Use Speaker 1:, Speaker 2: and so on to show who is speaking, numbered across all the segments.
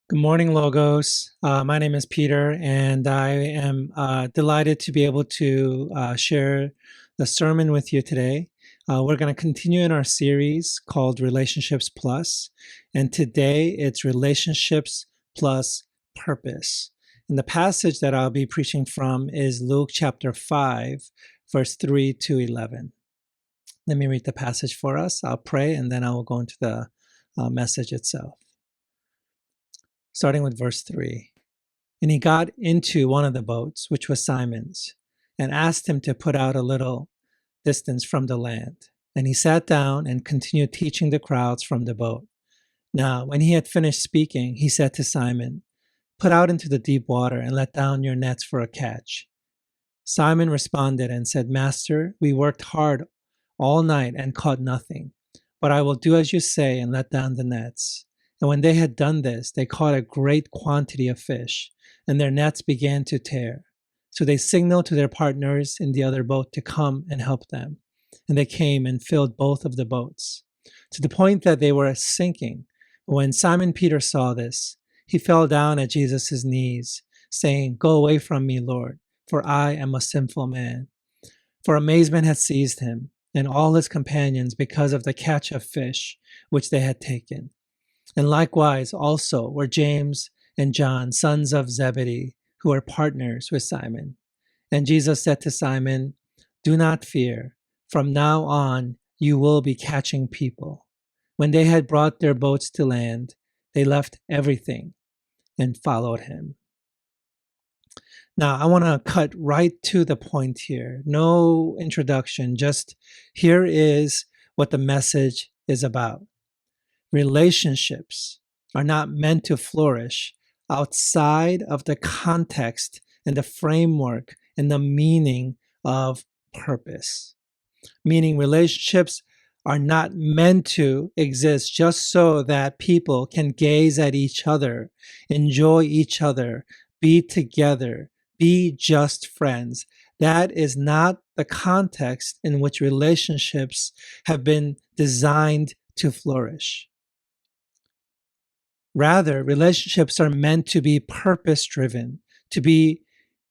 Speaker 1: Good morning, Logos. My name is Peter, and I am delighted to be able to share the sermon with you today. We're going to continue in our series called Relationships Plus, and today it's Relationships Plus Purpose. And the passage that I'll be preaching from is Luke chapter 5, verse 3 to 11. Let me read the passage for us. I'll pray, and then I will go into the message itself. Starting with verse 3. And he got into one of the boats, which was Simon's, and asked him to put out a little distance from the land. And he sat down and continued teaching the crowds from the boat. Now, when he had finished speaking, he said to Simon, "Put out into the deep water and let down your nets for a catch." Simon responded and said, "Master, we worked hard all night and caught nothing, but I will do as you say and let down the nets." And when they had done this, they caught a great quantity of fish, and their nets began to tear. So they signaled to their partners in the other boat to come and help them. And they came and filled both of the boats, to the point that they were sinking. When Simon Peter saw this, he fell down at Jesus' knees, saying, "Go away from me, Lord, for I am a sinful man." For amazement had seized him and all his companions because of the catch of fish which they had taken. And likewise also were James and John, sons of Zebedee, who were partners with Simon. And Jesus said to Simon, "Do not fear. From now on you will be catching people." When they had brought their boats to land, they left everything and followed him. Now, I want to cut right to the point here. No introduction, just here is what the message is about. Relationships are not meant to flourish outside of the context and the framework and the meaning of purpose. Meaning, relationships are not meant to exist just so that people can gaze at each other, enjoy each other, be together, be just friends. That is not the context in which relationships have been designed to flourish. Rather, relationships are meant to be purpose-driven, to be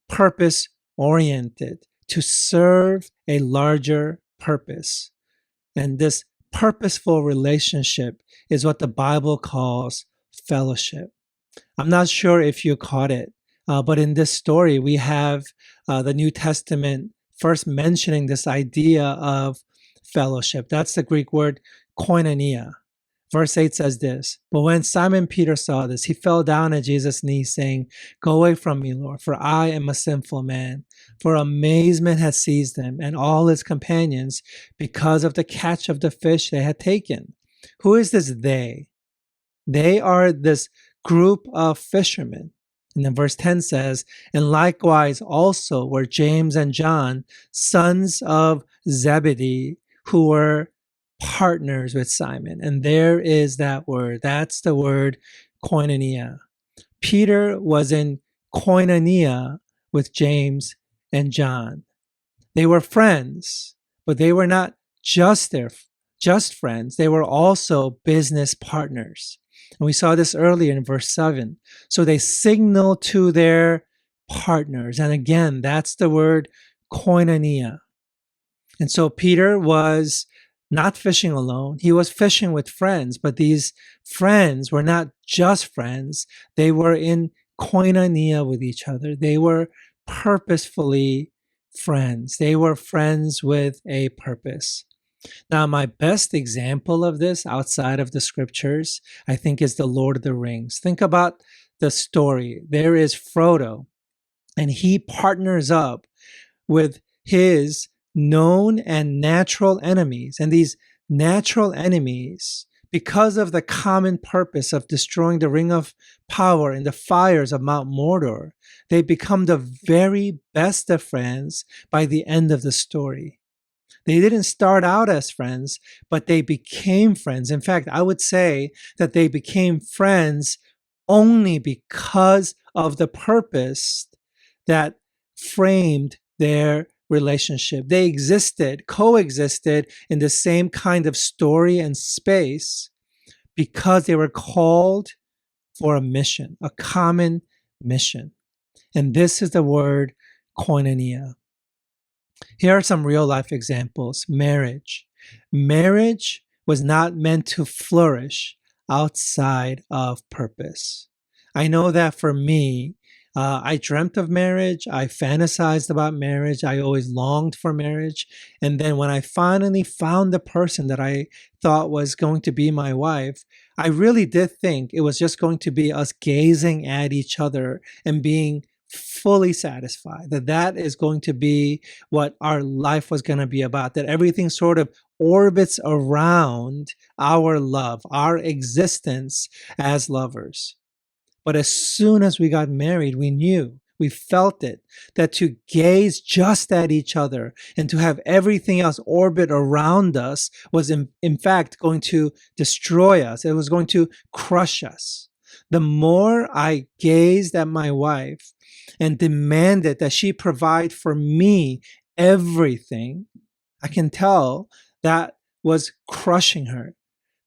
Speaker 1: purpose-oriented, to serve a larger purpose. And this purposeful relationship is what the Bible calls fellowship. I'm not sure if you caught it, but in this story, we have the New Testament first mentioning this idea of fellowship. That's the Greek word koinonia. Verse 8 says this, "But when Simon Peter saw this, he fell down at Jesus' knees, saying, 'Go away from me, Lord, for I am a sinful man.' For amazement had seized him and all his companions because of the catch of the fish they had taken." Who is this they? They are this group of fishermen. And then verse 10 says, "And likewise also were James and John, sons of Zebedee, who were partners with Simon." And there is that word. That's the word koinonia. Peter was in koinonia with James and John. They were friends, but they were not just friends. They were also business partners. And we saw this earlier in verse 7. So they signal to their partners. And again, that's the word koinonia. And so Peter was not fishing alone. He was fishing with friends, but these friends were not just friends. They were in koinonia with each other. They were purposefully friends. They were friends with a purpose. Now, my best example of this outside of the scriptures, I think, is the Lord of the Rings. Think about the story. There is Frodo, and he partners up with his known and natural enemies. And these natural enemies, because of the common purpose of destroying the Ring of Power in the fires of Mount Mordor, they become the very best of friends by the end of the story. They didn't start out as friends, but they became friends. In fact, I would say that they became friends only because of the purpose that framed their relationship. They coexisted in the same kind of story and space because they were called for a mission, a common mission. And this is the word koinonia. Here are some real life examples. Marriage. Marriage was not meant to flourish outside of purpose. I know that for me, I dreamt of marriage. I fantasized about marriage. I always longed for marriage. And then when I finally found the person that I thought was going to be my wife, I really did think it was just going to be us gazing at each other and being fully satisfied, that is going to be what our life was going to be about, that everything sort of orbits around our love, our existence as lovers. But as soon as we got married, we knew, we felt it, that to gaze just at each other and to have everything else orbit around us was in fact going to destroy us. It was going to crush us. The more I gazed at my wife and demanded that she provide for me everything, I can tell that was crushing her.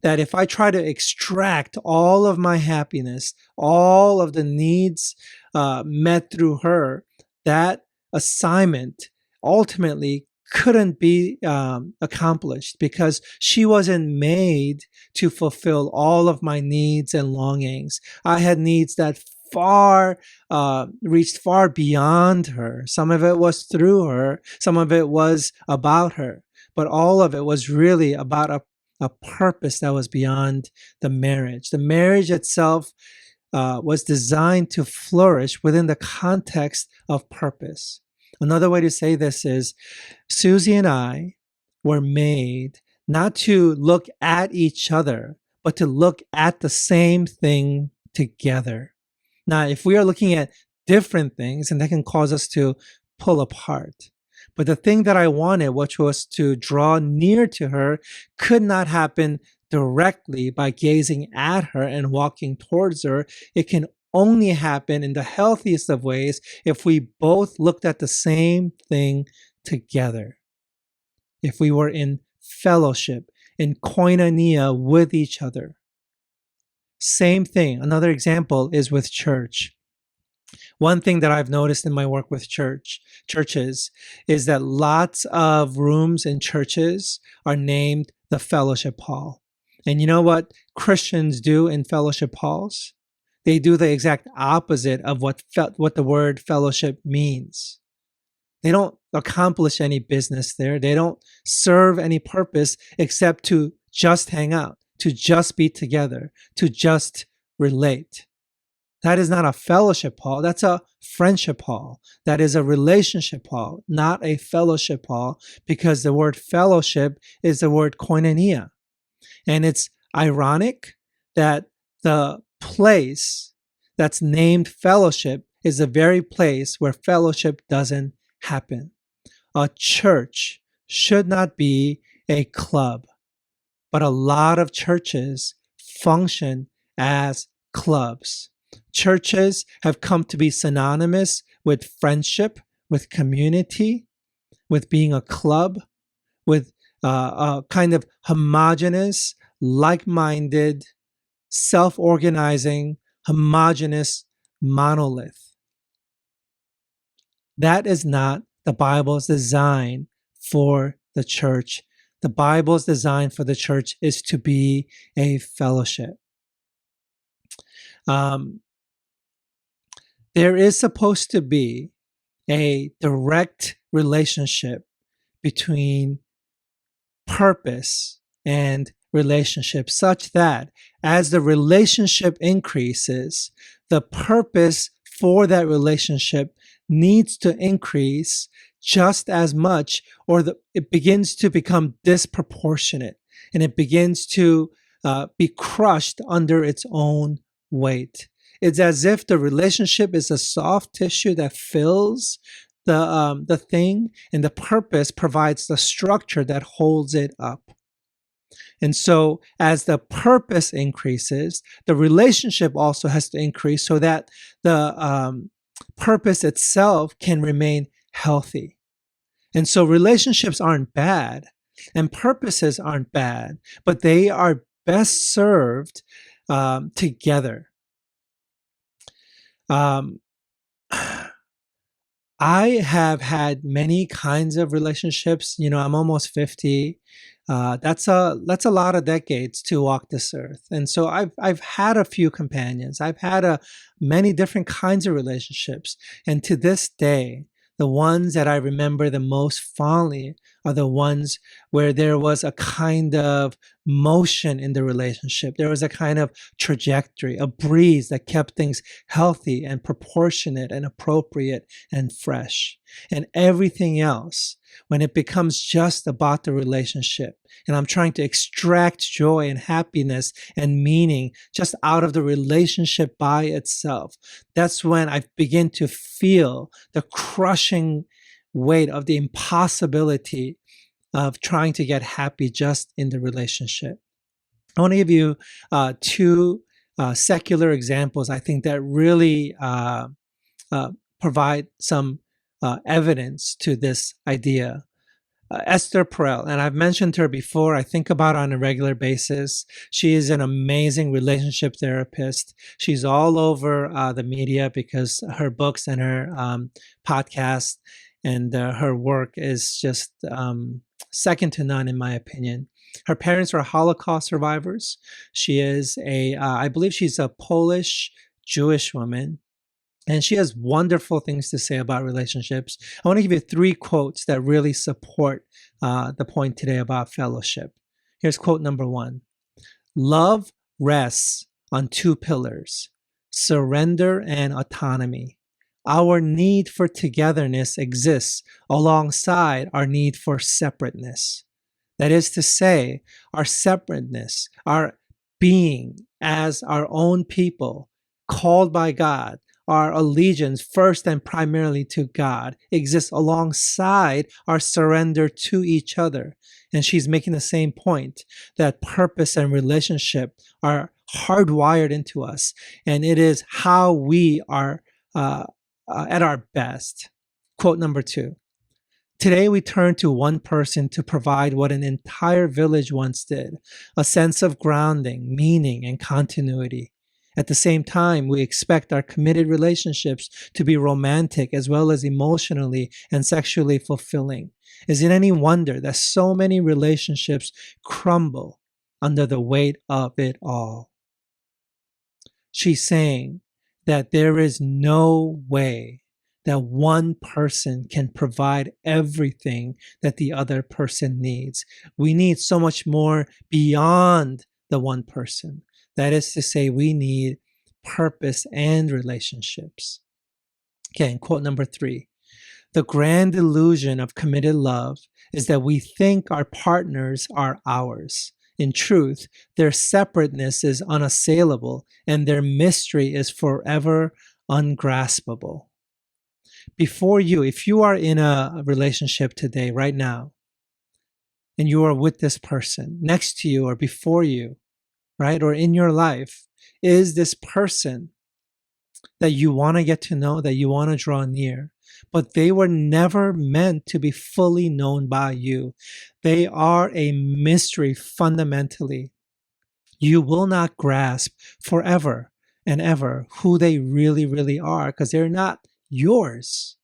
Speaker 1: That if I try to extract all of my happiness, all of the needs met through her, that assignment ultimately couldn't be accomplished because she wasn't made to fulfill all of my needs and longings. I had needs that reached far beyond her. Some of it was through her, some of it was about her, but all of it was really about a purpose that was beyond the marriage. The marriage itself was designed to flourish within the context of purpose. Another way to say this is Susie and I were made not to look at each other, but to look at the same thing together. Now, if we are looking at different things, and that can cause us to pull apart. But the thing that I wanted, which was to draw near to her, could not happen directly by gazing at her and walking towards her. It can only happen in the healthiest of ways if we both looked at the same thing together. If we were in fellowship, in koinonia with each other. Same thing. Another example is with church. One thing that I've noticed in my work with churches is that lots of rooms in churches are named the fellowship hall. And you know what Christians do in fellowship halls? They do the exact opposite of what the word fellowship means. They don't accomplish any business there. They don't serve any purpose except to just hang out, to just be together, to just relate. That is not a fellowship hall. That's a friendship hall. That is a relationship hall, not a fellowship hall, because the word fellowship is the word koinonia. And it's ironic that the place that's named fellowship is the very place where fellowship doesn't happen. A church should not be a club, but a lot of churches function as clubs. Churches have come to be synonymous with friendship, with community, with being a club, with a kind of homogeneous, like-minded, self-organizing, homogeneous monolith. That is not the Bible's design for the church. The Bible's design for the church is to be a fellowship. There is supposed to be a direct relationship between purpose and relationship, such that as the relationship increases, the purpose for that relationship needs to increase just as much, or it begins to become disproportionate, and it begins to be crushed under its own weight. It's as if the relationship is a soft tissue that fills the thing, and the purpose provides the structure that holds it up. And so as the purpose increases, the relationship also has to increase so that the purpose itself can remain healthy. And so relationships aren't bad and purposes aren't bad, but they are best served together. Um, I have had many kinds of relationships. I'm almost 50. That's a lot of decades to walk this earth. And so I've had a few companions. I've had many different kinds of relationships. And to this day, the ones that I remember the most fondly are the ones where there was a kind of motion in the relationship. There was a kind of trajectory, a breeze that kept things healthy and proportionate and appropriate and fresh. And everything else, when it becomes just about the relationship, and I'm trying to extract joy and happiness and meaning just out of the relationship by itself, that's when I begin to feel the crushing weight of the impossibility of trying to get happy just in the relationship. I want to give you two secular examples, I think, that really provide some evidence to this idea. Esther Perel, and I've mentioned her before. I think about her on a regular basis. She is an amazing relationship therapist. She's all over the media because her books and her podcast and her work is just second to none, in my opinion. Her parents were Holocaust survivors. She is I believe she's a Polish Jewish woman. And she has wonderful things to say about relationships. I want to give you three quotes that really support the point today about fellowship. Here's quote number one. Love rests on two pillars, surrender and autonomy. Our need for togetherness exists alongside our need for separateness. That is to say, our separateness, our being as our own people, called by God, our allegiance first and primarily to God, exists alongside our surrender to each other. And she's making the same point, that purpose and relationship are hardwired into us, and it is how we are at our best. Quote number two. Today we turn to one person to provide what an entire village once did, a sense of grounding, meaning, and continuity. At the same time, we expect our committed relationships to be romantic as well as emotionally and sexually fulfilling. Is it any wonder that so many relationships crumble under the weight of it all? She's saying that there is no way that one person can provide everything that the other person needs. We need so much more beyond the one person. That is to say, we need purpose and relationships. Okay, and quote number three. The grand illusion of committed love is that we think our partners are ours. In truth, their separateness is unassailable and their mystery is forever ungraspable. Before you, if you are in a relationship today, right now, and you are with this person next to you or before you, right, or in your life, is this person that you want to get to know, that you want to draw near, but they were never meant to be fully known by you. They are a mystery fundamentally. You will not grasp forever and ever who they really, really are because they're not yours.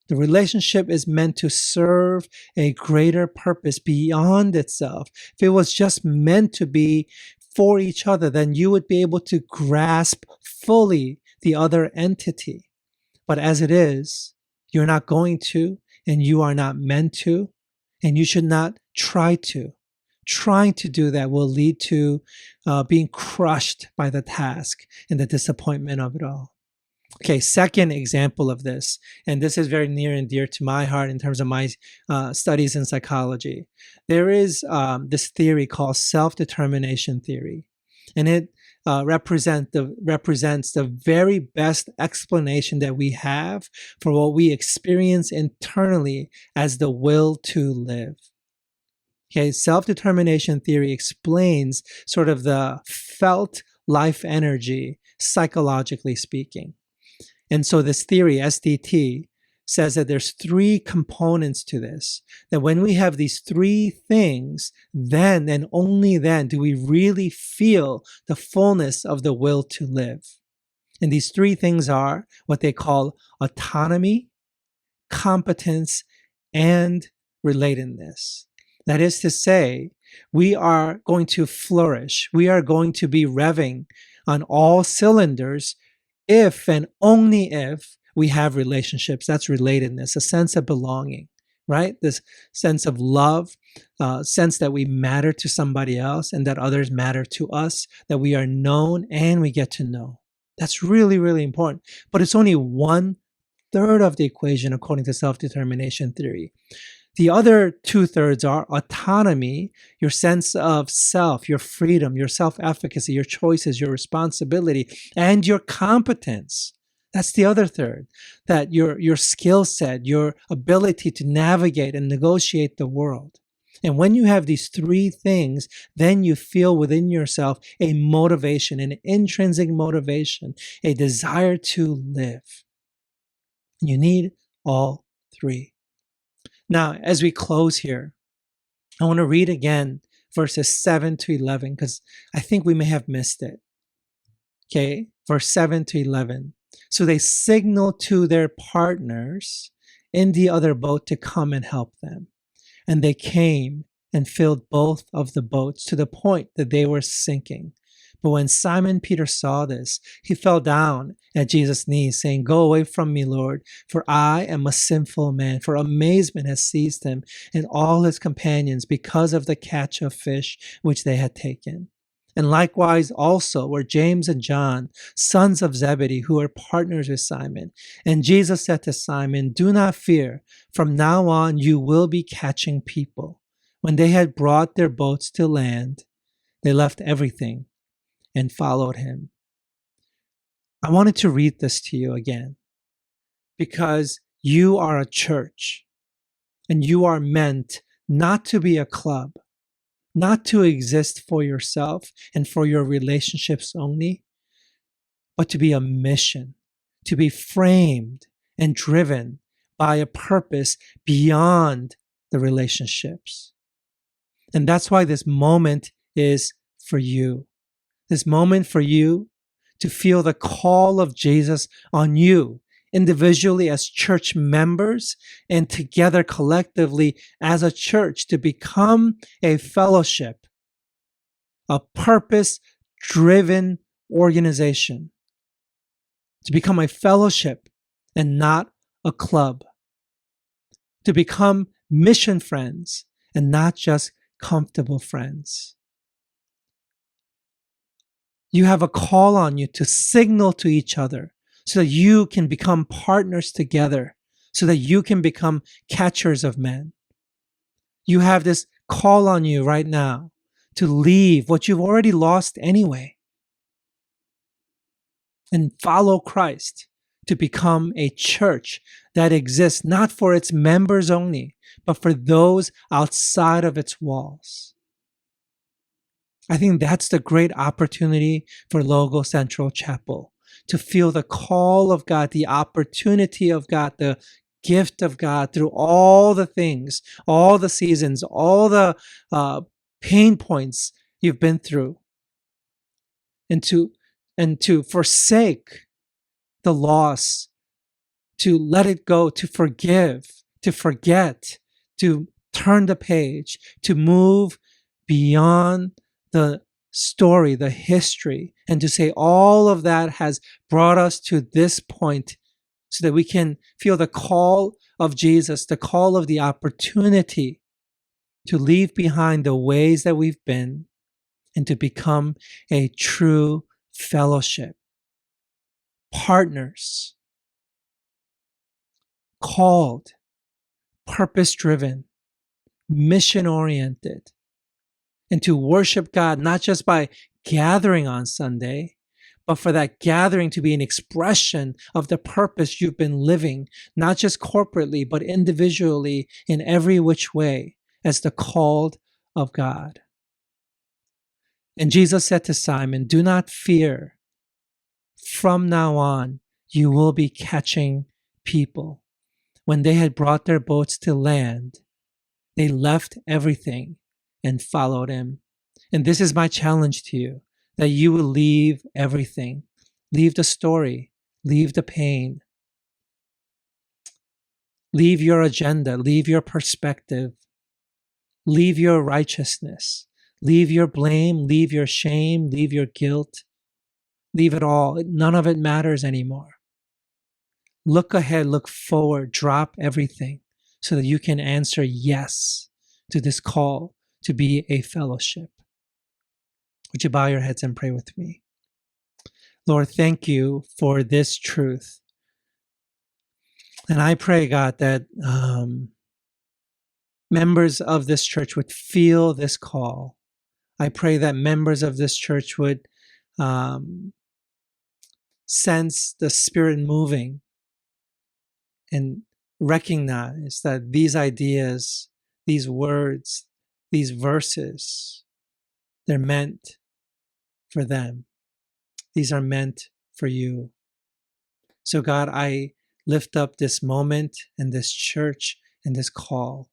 Speaker 1: The relationship is meant to serve a greater purpose beyond itself. If it was just meant to be for each other, then you would be able to grasp fully the other entity. But as it is, you're not going to, and you are not meant to, and you should not try to. Trying to do that will lead to being crushed by the task and the disappointment of it all. Okay, second example of this, and this is very near and dear to my heart in terms of my studies in psychology. There is this theory called self-determination theory, and it represents the very best explanation that we have for what we experience internally as the will to live. Okay, self-determination theory explains sort of the felt life energy, psychologically speaking. And so this theory, SDT, says that there's three components to this, that when we have these three things, then and only then do we really feel the fullness of the will to live. And these three things are what they call autonomy, competence, and relatedness. That is to say, we are going to flourish. We are going to be revving on all cylinders if and only if we have relationships. That's relatedness, a sense of belonging, right? This sense of love, sense that we matter to somebody else and that others matter to us, that we are known and we get to know. That's really, really important. But it's only 1/3 of the equation according to self-determination theory. The other 2/3 are autonomy, your sense of self, your freedom, your self-efficacy, your choices, your responsibility, and your competence. That's the other third, that your skill set, your ability to navigate and negotiate the world. And when you have these three things, then you feel within yourself a motivation, an intrinsic motivation, a desire to live. You need all three. Now, as we close here, I want to read again verses 7 to 11 because I think we may have missed it. Okay, verse 7 to 11. So they signaled to their partners in the other boat to come and help them. And they came and filled both of the boats to the point that they were sinking. But when Simon Peter saw this, he fell down at Jesus' knees, saying, "Go away from me, Lord, for I am a sinful man." For amazement has seized him and all his companions because of the catch of fish which they had taken. And likewise also were James and John, sons of Zebedee, who were partners with Simon. And Jesus said to Simon, "Do not fear. From now on you will be catching people." When they had brought their boats to land, they left everything and followed him. I wanted to read this to you again because you are a church and you are meant not to be a club, not to exist for yourself and for your relationships only, but to be a mission, to be framed and driven by a purpose beyond the relationships. And that's why this moment is for you. This moment for you to feel the call of Jesus on you individually as church members and together collectively as a church to become a fellowship, a purpose-driven organization, to become a fellowship and not a club, to become mission friends and not just comfortable friends. You have a call on you to signal to each other so that you can become partners together, so that you can become catchers of men. You have this call on you right now to leave what you've already lost anyway and follow Christ, to become a church that exists not for its members only, but for those outside of its walls. I think that's the great opportunity for Logo Central Chapel, to feel the call of God, the opportunity of God, the gift of God through all the things, all the seasons, all the pain points you've been through, and to forsake the loss, to let it go, to forgive, to forget, to turn the page, to move beyond the story, the history, and to say all of that has brought us to this point so that we can feel the call of Jesus, the call of the opportunity to leave behind the ways that we've been and to become a true fellowship, partners, called, purpose-driven, mission-oriented, and to worship God, not just by gathering on Sunday, but for that gathering to be an expression of the purpose you've been living, not just corporately, but individually in every which way as the called of God. And Jesus said to Simon, "Do not fear. From now on, you will be catching people." When they had brought their boats to land, they left everything and followed him. And this is my challenge to you, that you will leave everything, Leave the story. Leave the pain. Leave your agenda. Leave your perspective. Leave your righteousness. Leave your blame. Leave your shame. Leave your guilt. Leave it all. None of it matters anymore. Look ahead. Look forward. Drop everything so that you can answer yes to this call to be a fellowship. Would you bow your heads and pray with me? Lord, thank you for this truth. And I pray, God, that members of this church would feel this call. I pray that members of this church would sense the Spirit moving and recognize that these ideas, these words, these verses, they're meant for them. These are meant for you. So God, I lift up this moment and this church and this call.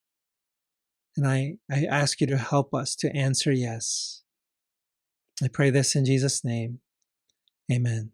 Speaker 1: And I ask you to help us to answer yes. I pray this in Jesus' name. Amen.